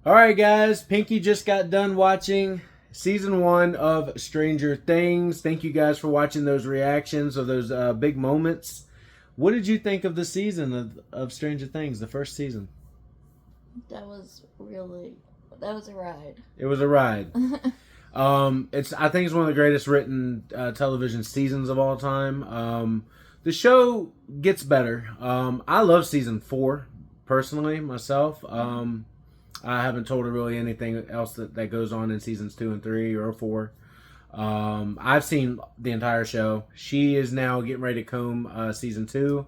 All right, guys. Pinky just got done watching season 1 of Stranger Things. Thank you guys for watching those reactions of those big moments. What did you think of the season of Stranger Things, the first season? That was really, that was a ride. It was a ride. It's I think it's one of the greatest written television seasons of all time. The show gets better. I love season 4 personally myself. I haven't told her really anything else that goes on in seasons 2 and 3 or 4. I've seen the entire show. She is now getting ready to comb season 2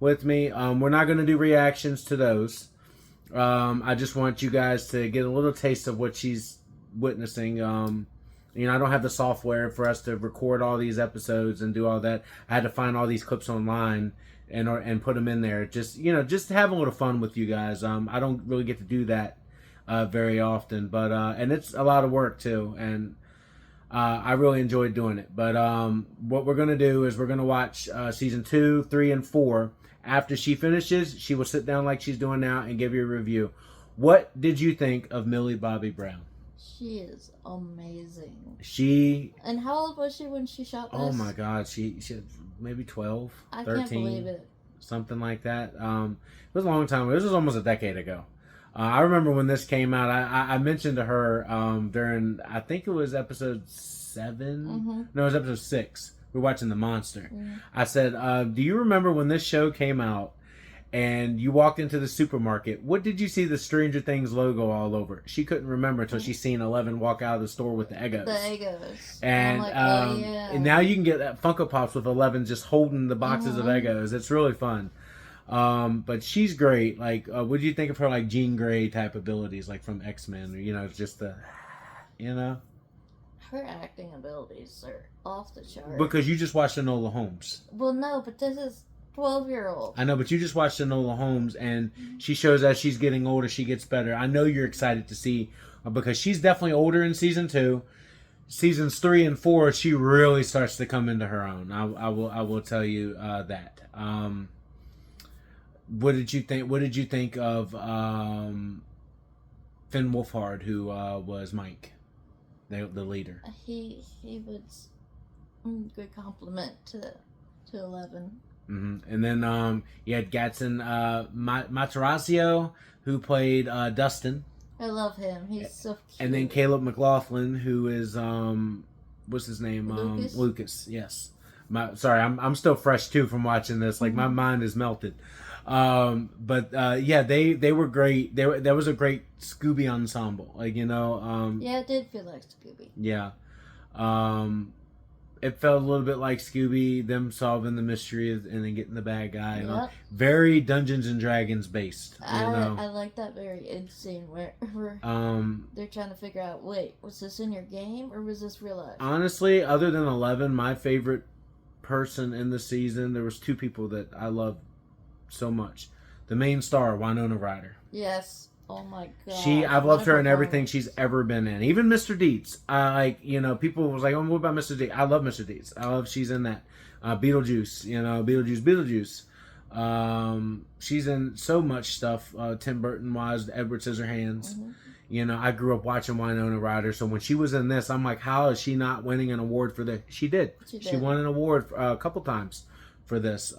with me. We're not going to do reactions to those. I just want you guys to get a little taste of what she's witnessing. I don't have the software for us to record all these episodes and do all that. I had to find all these clips online and put them in there. Just to have a little fun with you guys. I don't really get to do that very often, but and it's a lot of work too, and I really enjoyed doing it. But what we're gonna do is we're gonna watch season 2, 3, and 4. After she finishes, she will sit down like she's doing now and give you a review. What did you think of Millie Bobby Brown? She is amazing. She. And how old was she when she shot this? Oh my God, she had maybe 12, I 13, can't believe it. something like that. It was a long time. This was almost a decade ago. I remember when this came out. I mentioned to her during, I think it was episode 7. Mm-hmm. No, it was episode 6. We were watching The Monster. Mm-hmm. I said, "Do you remember when this show came out and you walked into the supermarket? What did you see the Stranger Things logo all over?" She couldn't remember until she seen 11 walk out of the store with the Eggos. The Eggos. And, I'm like, oh yeah. And now you can get that Funko Pops with 11 just holding the boxes of Eggos. It's really fun. But she's great. Like, what do you think of her, like, Jean Grey type abilities, like from X-Men? Or, just the, Her acting abilities are off the chart. Because you just watched Enola Holmes. Well, no, but this is 12-year-old. I know, but you just watched Enola Holmes, and she shows as she's getting older, she gets better. I know you're excited to see, because she's definitely older in season 2. Seasons 3 and 4, she really starts to come into her own. I will tell you that. What did you think? What did you think of Finn Wolfhard, who was Mike, the leader? He was a good compliment to 11. Mm-hmm. And then you had Gatson Matarazzo, who played Dustin. I love him. He's so cute. And then Caleb McLaughlin, who is what's his name? Lucas. Lucas. Yes. Sorry, I'm still fresh too from watching this. Like, my mind is melted. But yeah, they were great. That was a great Scooby ensemble. Like, yeah, it did feel like Scooby. Yeah. It felt a little bit like Scooby, them solving the mystery and then getting the bad guy. Yep. Very Dungeons and Dragons based. I like that very end scene where they're trying to figure out, wait, was this in your game or was this real life? Honestly, other than 11, my favorite person in the season, there was 2 people that I loved so much. The main star, Winona Ryder. Yes. Oh my God. I've loved her in everything she's ever been in. Even Mr. Deeds. People was like, "Oh, what about Mr. Deeds?" I love Mr. Deeds. I love she's in that. Beetlejuice. Beetlejuice. She's in so much stuff. Tim Burton wise, Edward Scissorhands. Mm-hmm. I grew up watching Winona Ryder, so when she was in this, I'm like, how is she not winning an award for this? She did. She won an award a couple times for this.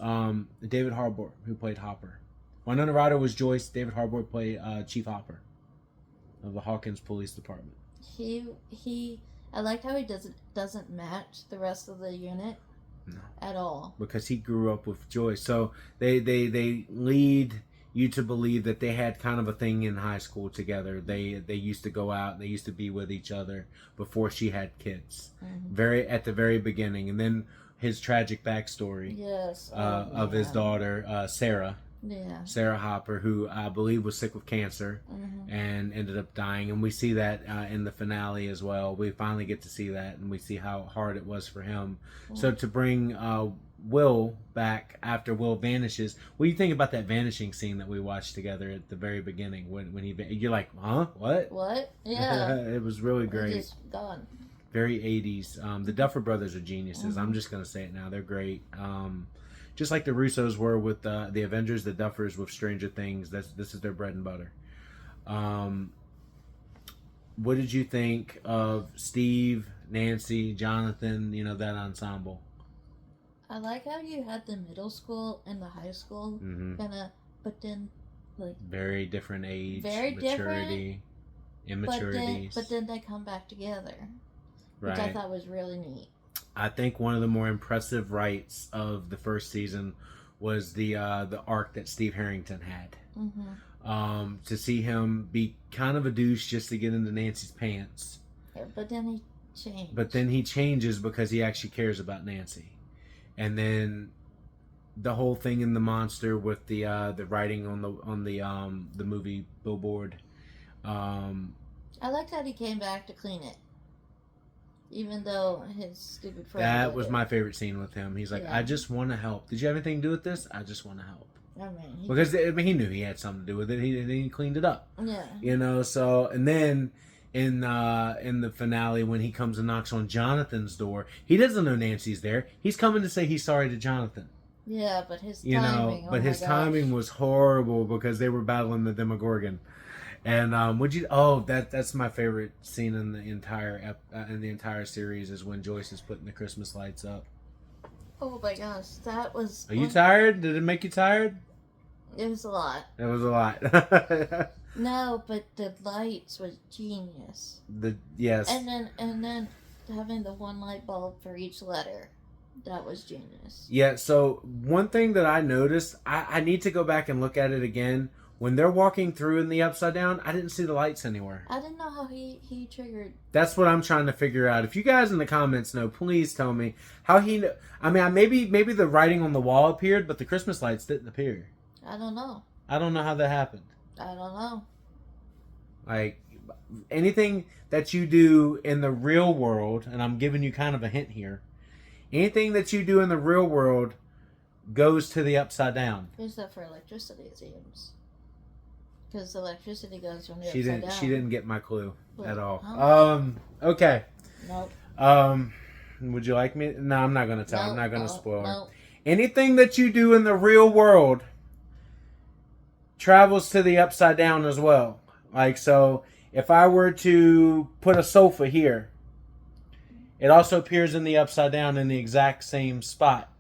David Harbour, who played Hopper. Winona Ryder was Joyce. David Harbour played Chief Hopper of the Hawkins Police Department. I liked how he doesn't match the rest of the unit at all. Because he grew up with Joyce. So they lead you to believe that they had kind of a thing in high school together. They used to go out. They used to be with each other before she had kids. Mm-hmm. At the very beginning, and then his tragic backstory. Yes. Of his daughter Sarah. Yeah. Sarah Hopper, who I believe was sick with cancer and ended up dying. And we see that in the finale as well. We finally get to see that, and we see how hard it was for him. So to bring Will back after Will vanishes, what do you think about that vanishing scene that we watched together at the very beginning? When you're like, huh? What? What? Yeah. It was really great. Just gone. Very 80s. The Duffer Brothers are geniuses. I'm just going to say it now. They're great. Just like the Russos were with the Avengers, the Duffers with Stranger Things. This is their bread and butter. what did you think of Steve, Nancy, Jonathan? That ensemble. I like how you had the middle school and the high school kind of, but then like very different age, very maturity, immaturities. But then they come back together, which I thought was really neat. I think one of the more impressive rights of the first season was the arc that Steve Harrington had. To see him be kind of a douche just to get into Nancy's pants. Yeah, but then he changed. But then he changes because he actually cares about Nancy. And then the whole thing in The Monster with the writing on the movie billboard. I liked how he came back to clean it. Even though his stupid friend. That was my favorite scene with him. He's like, I just want to help. Did you have anything to do with this? I just want to help. Because he knew he had something to do with it. He cleaned it up. Yeah. So, and then in the finale, when he comes and knocks on Jonathan's door, he doesn't know Nancy's there. He's coming to say he's sorry to Jonathan. Yeah, but his timing. His timing was horrible because they were battling the Demogorgon. And that's my favorite scene in the entire series is when Joyce is putting the Christmas lights up. Oh my gosh, that was. Are you tired? Did it make you tired? It was a lot. It was a lot. No, but the lights was genius. Yes. And then having the one light bulb for each letter, that was genius. Yeah. So one thing that I noticed, I need to go back and look at it again. When they're walking through in the Upside Down, I didn't see the lights anywhere. I didn't know how he triggered. That's what I'm trying to figure out. If you guys in the comments know, please tell me how he. I mean, maybe the writing on the wall appeared, but the Christmas lights didn't appear. I don't know. I don't know how that happened. I don't know. Like anything that you do in the real world, and I'm giving you kind of a hint here. Anything that you do in the real world goes to the Upside Down. Except for electricity, it seems. Because electricity goes from the upside down. She didn't get my clue at all. Huh? Okay. Nope. Would you like me? No, I'm not going to tell. I'm not going to spoil. Nope. Anything that you do in the real world travels to the Upside Down as well. Like, so if I were to put a sofa here, it also appears in the Upside Down in the exact same spot.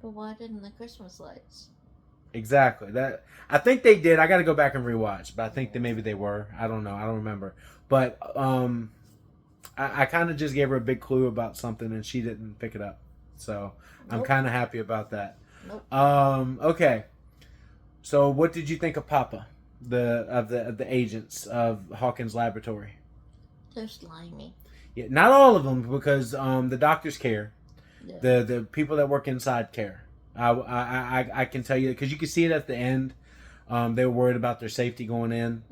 But why didn't the Christmas lights? Exactly. That I think they did. I got to go back and rewatch, but I think that maybe they were. I don't know. I don't remember. But I kind of just gave her a big clue about something, and she didn't pick it up. So I'm kind of happy about that. Nope. Okay. So what did you think of Papa, of the agents of Hawkins Laboratory? They're slimy. Yeah, not all of them, because the doctors care. Yeah. The people that work inside care. I can tell you, because you can see it at the end. They were worried about their safety going in.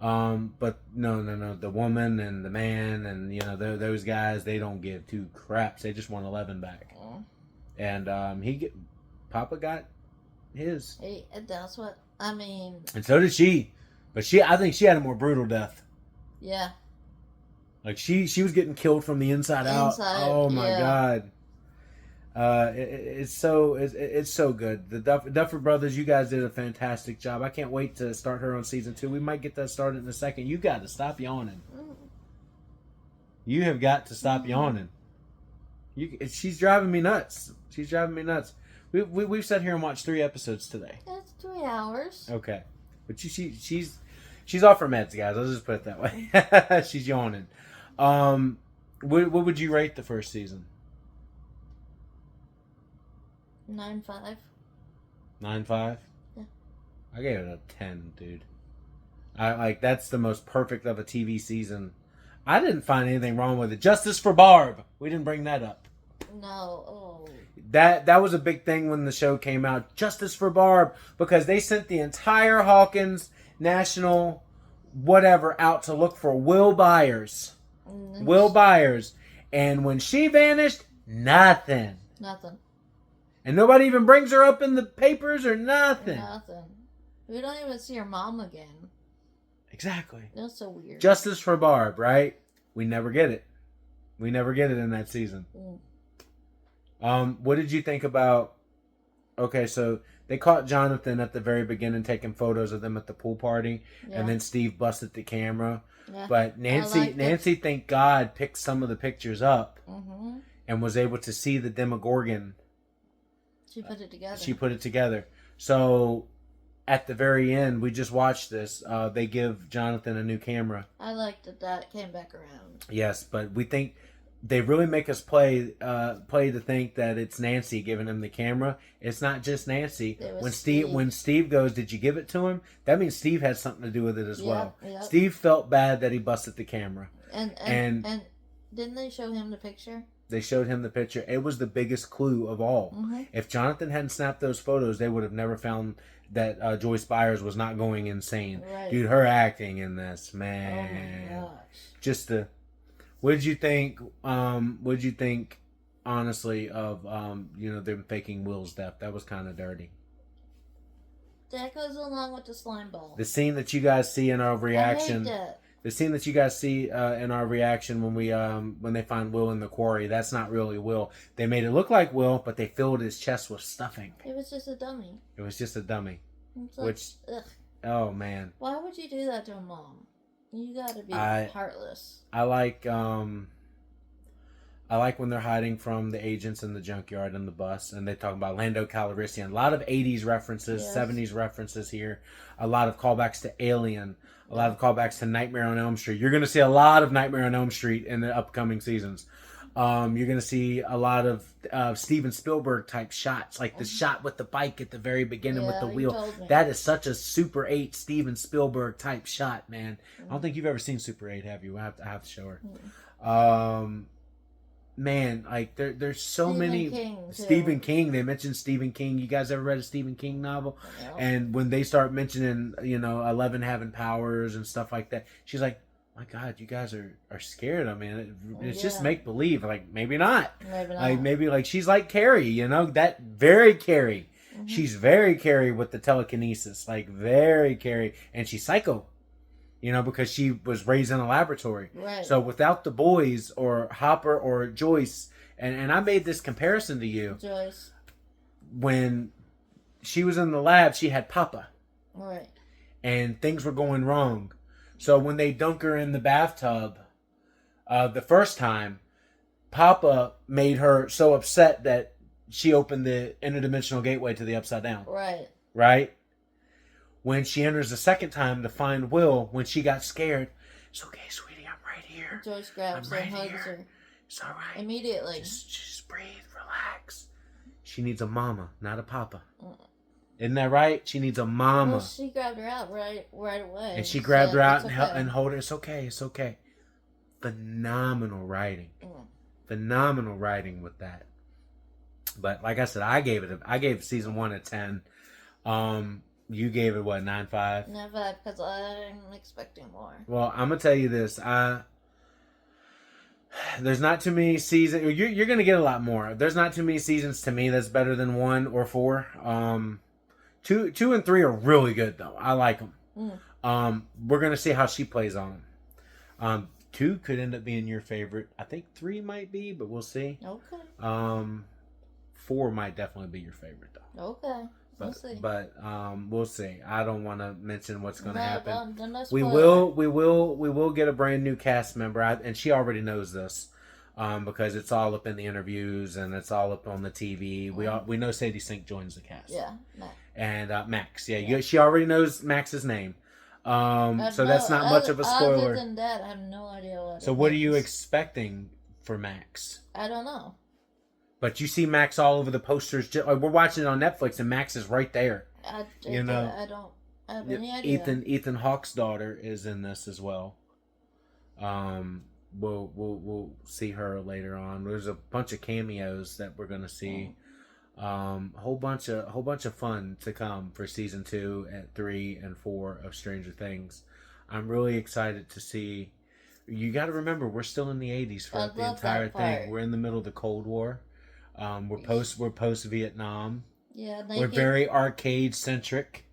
Mm-hmm. But no. The woman and the man and those guys, they don't give two craps. They just want 11 back. And Papa got his. Hey, that's what I mean. And so did she, but I think she had a more brutal death. Yeah. Like she was getting killed from the inside out. Oh my God. It's so good. The Duffer Brothers, you guys did a fantastic job. I can't wait to start her on season 2. We might get that started in a second. You got to stop yawning. You have got to stop yawning. She's driving me nuts. We've sat here and watched 3 episodes today. That's 3 hours. Okay, but she's off her meds, guys. I'll just put it that way. She's yawning. What would you rate the first season? 9.5. 9.5? Yeah. I gave it a 10, dude. That's the most perfect of a TV season. I didn't find anything wrong with it. Justice for Barb. We didn't bring that up. No. Oh. That was a big thing when the show came out. Justice for Barb, because they sent the entire Hawkins National whatever out to look for Will Byers. Will Byers. And when she vanished, nothing. And nobody even brings her up in the papers or nothing. We don't even see her mom again. Exactly. That's so weird. Justice for Barb, right? We never get it. We never get it in that season. What did you think about... Okay, so they caught Jonathan at the very beginning taking photos of them at the pool party, Yeah. and then Steve busted the camera. Yeah. But Nancy, thank God, picked some of the pictures up and was able to see the Demogorgon. She put it together. She put it together. So at the very end, we just watched this. They give Jonathan a new camera. I liked that came back around. Yes, but we think they really make us play to think that it's Nancy giving him the camera. It's not just Nancy. When Steve goes, did you give it to him? That means Steve had something to do with it as well. Yep. Steve felt bad that he busted the camera. And didn't they show him the picture? They showed him the picture. It was the biggest clue of all. If Jonathan hadn't snapped those photos, they would have never found that Joyce Byers was not going insane. Right. Dude, her acting in this, man. Oh my gosh. Just the... What did you think? Honestly, of them faking Will's death? That was kind of dirty. That goes along with the slime ball. The scene that you guys see in our reaction. I hate that. The scene that you guys see in our reaction when they find Will in the quarry. That's not really Will. They made it look like Will, but they filled his chest with stuffing. It was just a dummy. It was just a dummy. Ugh. Oh man. Why would you do that to a mom? You gotta be heartless. I like when they're hiding from the agents in the junkyard in the bus, and they talk about Lando Calrissian. A lot of 80s references, 70s references here. A lot of callbacks to Alien. A lot of callbacks to Nightmare on Elm Street. You're going to see a lot of Nightmare on Elm Street in the upcoming seasons. You're going to see a lot of Steven Spielberg type shots, like the shot with the bike at the very beginning with the wheel. That is such a Super 8 Steven Spielberg type shot, man. I don't think you've ever seen Super 8, have you? I have to show her. Man, like there's so many. Stephen King. They mentioned Stephen King. You guys ever read a Stephen King novel? Yeah. And when they start mentioning, 11 having powers and stuff like that, she's like, my God, you guys are scared. I mean, it's just make believe. Like, maybe not. Maybe like she's like Carrie, that very Carrie. She's very Carrie with the telekinesis, like very Carrie, and she's psycho, because she was raised in a laboratory. Right. So without the boys or Hopper or Joyce, and I made this comparison to you. Joyce. When she was in the lab, she had Papa. Right. And things were going wrong. So when they dunk her in the bathtub the first time, Papa made her so upset that she opened the interdimensional gateway to the Upside Down. Right. Right? When she enters the second time to find Will, when she got scared, it's okay, sweetie, I'm right here. Joyce grabs her and hugs her. It's all right. Immediately. Just breathe, relax. She needs a mama, not a papa. Isn't that right? She needs a mama. Well, she grabbed her out right away. And she grabbed her out and held her. It's okay. Phenomenal writing. Phenomenal writing with that. But like I said, I gave season 1 a 10. You gave it what, 9.5? 9.5 because I'm expecting more. Well, I'm gonna tell you this. There's not too many seasons. You're gonna get a lot more. There's not too many seasons to me that's better than 1 or 4. 2 and 3 are really good though. I like them. We're gonna see how she plays on them. 2 could end up being your favorite. I think 3 might be, but we'll see. Okay. 4 might definitely be your favorite though. Okay. We'll see. But we'll see. I don't want to mention what's going to happen. Don't we will get a brand new cast member, and she already knows this, because it's all up in the interviews and it's all up on the TV. We know Sadie Sink joins the cast. Yeah, Max. And Max. Yeah, she already knows Max's name. So that's not much of a spoiler. Other than that, I have no idea what. So what are you expecting for Max? I don't know. But you see Max all over the posters. We're watching it on Netflix, and Max is right there. I don't have any idea. Ethan Hawke's daughter is in this as well. We'll see her later on. There's a bunch of cameos that we're gonna see. A whole bunch of fun to come for season 2 and 3 and 4 of Stranger Things. I'm really excited to see. You got to remember, we're still in the 80s for the entire thing. We're in the middle of the Cold War. We're post Vietnam. Yeah, we're very arcade centric.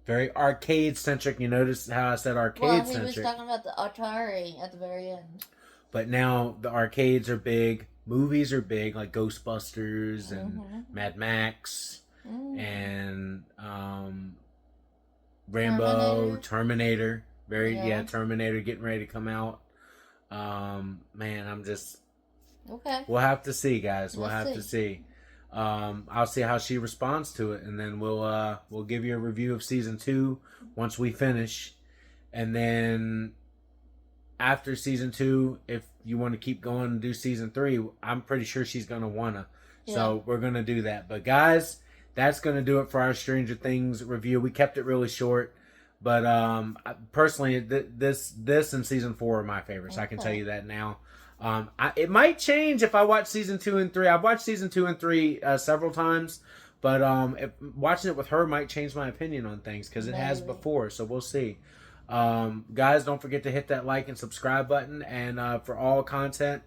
Very arcade centric. You notice how I said arcade centric? Well, he was talking about the Atari at the very end. But now the arcades are big. Movies are big, like Ghostbusters and Mad Max. and Rambo, Terminator. Terminator getting ready to come out. Man, I'm just... Okay. We'll have to see, guys. We'll have to see. I'll see how she responds to it, and then we'll give you a review of season 2 once we finish, and then after season 2, if you want to keep going and do season 3, I'm pretty sure she's gonna wanna. Yeah. So we're gonna do that. But guys, that's gonna do it for our Stranger Things review. We kept it really short, but personally, this and season 4 are my favorites. Okay. I can tell you that now. It might change if I watch season 2 and 3. I've watched season 2 and 3 several times, but watching it with her might change my opinion on things because it has before. So we'll see. Guys, don't forget to hit that like and subscribe button, and for all content,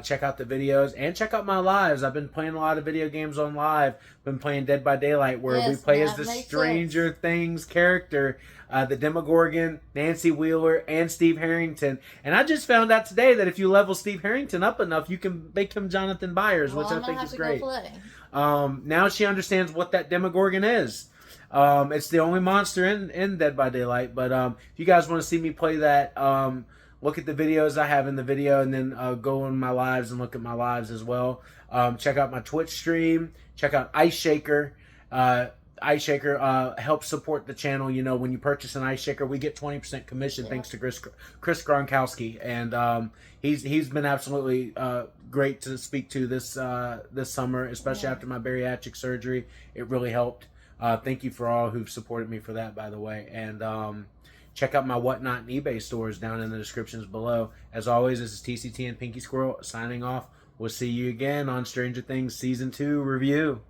check out the videos and check out my lives. I've been playing a lot of video games on live. Been playing Dead by Daylight, where we play as the Stranger Things character, the Demogorgon, Nancy Wheeler, and Steve Harrington. And I just found out today that if you level Steve Harrington up enough, you can make him Jonathan Byers, which I think is great. Now she understands what that Demogorgon is. It's the only monster in Dead by Daylight. But if you guys want to see me play that, look at the videos I have in the video, and then go on my lives and look at my lives as well. Check out my Twitch stream. Check out Ice Shaker. Ice Shaker helps support the channel. You know, when you purchase an Ice Shaker, we get 20% commission thanks to Chris Gronkowski, and he's been absolutely great to speak to this summer, especially after my bariatric surgery. It really helped. Thank you for all who've supported me for that, by the way. And check out my Whatnot and eBay stores down in the descriptions below. As always, this is TCT and Pinky Squirrel signing off. We'll see you again on Stranger Things Season 2 review.